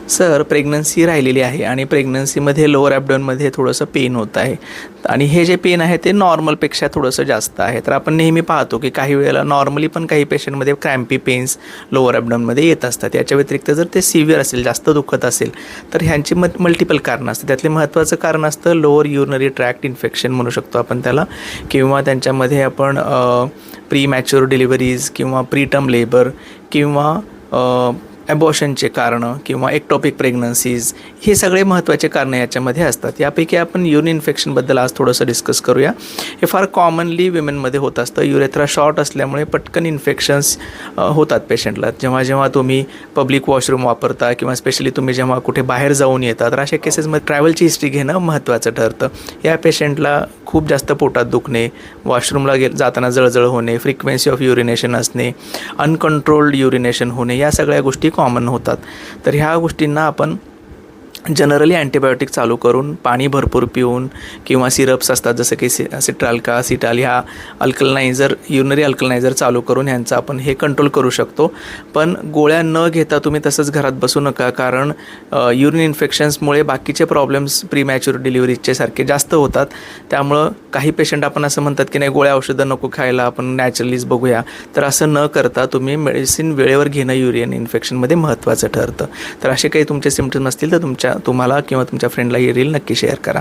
Sir pregnancy राहिलेली आहे आणि प्रेग्नन्सीमध्ये लोअर ॲबडॉनमध्ये थोडंसं पेन होत आहे आणि हे जे पेन आहे ते नॉर्मलपेक्षा थोडंसं जास्त आहे. तर आपण नेहमी पाहतो की काही वेळेला नॉर्मली पण काही पेशंटमध्ये क्रॅम्पी पेन्स लोअर ॲबडॉनमध्ये येत असतात. याच्या व्यतिरिक्त जर ते सिव्हिअर असेल, जास्त दुखत असेल, तर ह्यांची मल्टिपल कारणं असतात. त्यातले महत्त्वाचं कारण असतं लोअर युरिनरी ट्रॅक्ट इन्फेक्शन म्हणू शकतो आपण त्याला, किंवा त्यांच्यामध्ये आपण प्री मॅच्युअर डिलिव्हरीज किंवा प्रीटर्म लेबर किंवा ॲबॉर्शनचे कारणं किंवा एक्टॉपिक प्रेग्नन्सीज, हे सगळे महत्त्वाचे कारणं याच्यामध्ये असतात. यापैकी आपण युरिन इन्फेक्शनबद्दल आज थोडंसं डिस्कस करूया. हे फार कॉमनली विमेनमध्ये होत असतं. युरेथ्रा शॉर्ट असल्यामुळे पटकन इन्फेक्शन्स होतात पेशंटला. जेव्हा जेव्हा तुम्ही पब्लिक वॉशरूम वापरता किंवा स्पेशली तुम्ही जेव्हा कुठे बाहेर जाऊन येता, तर अशा केसेसमध्ये ट्रॅव्हलची हिस्ट्री घेणं महत्त्वाचं ठरतं. या पेशंटला खूप जास्त पोटात दुखणे, वॉशरूमला जाताना जळजळ होणे, फ्रिक्वेन्सी ऑफ युरिनेशन असणे, अनकंट्रोल्ड युरिनेशन होणे, या सगळ्या गोष्टी कॉमन होतात. तर ह्या गोष्टींना आपण जनरली अँटीबायोटिक चालू करून, पाणी भरपूर पिऊन किंवा सिरप्स असतात जसं की सिट्राल्का, सिटाल, ह्या अल्कलनायझर, युरिनरी अल्कलनायझर चालू करून ह्यांचं आपण हे कंट्रोल करू शकतो. पण गोळ्या न घेता तुम्ही तसंच घरात बसू नका, कारण युरिन इन्फेक्शन्समुळे बाकीचे प्रॉब्लेम्स प्रीमॅच्युअर डिलिव्हरीचे सारखे जास्त होतात. त्यामुळं काही पेशंट आपण असं म्हणतात की नाही गोळ्या औषधं नको खायला, आपण नॅचरलीच बघूया. तर असं न करता तुम्ही मेडिसिन वेळेवर घेणं युरिन इन्फेक्शनमध्ये महत्त्वाचं ठरतं. तर असे काही तुमचे सिम्पटम्स असतील तर तुम्हाला किंवा तुमच्या फ्रेंडला ही रील नक्की शेअर करा.